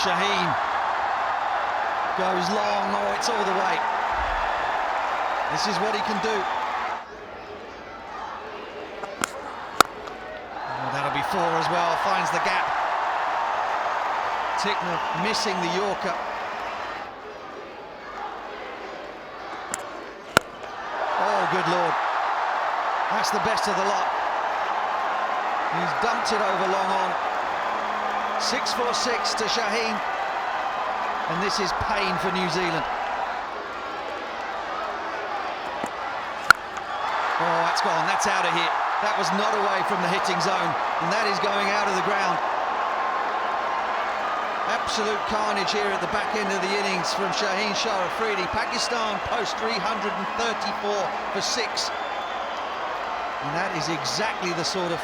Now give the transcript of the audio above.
Shaheen goes long. Oh, it's all the way. This is what he can do. Oh, that'll be 4 as well. Finds the gap. Tickner missing the Yorker. Oh, good Lord. That's the best of the lot. He's dumped it over long on. 6-4-6 to Shaheen. And this is pain for New Zealand. Oh, that's gone. That's out of here. That was not away from the hitting zone. And that is going out of the ground. Absolute carnage here at the back end of the innings from Shaheen Shah Afridi. Pakistan post 334 for 6. And that is exactly the sort of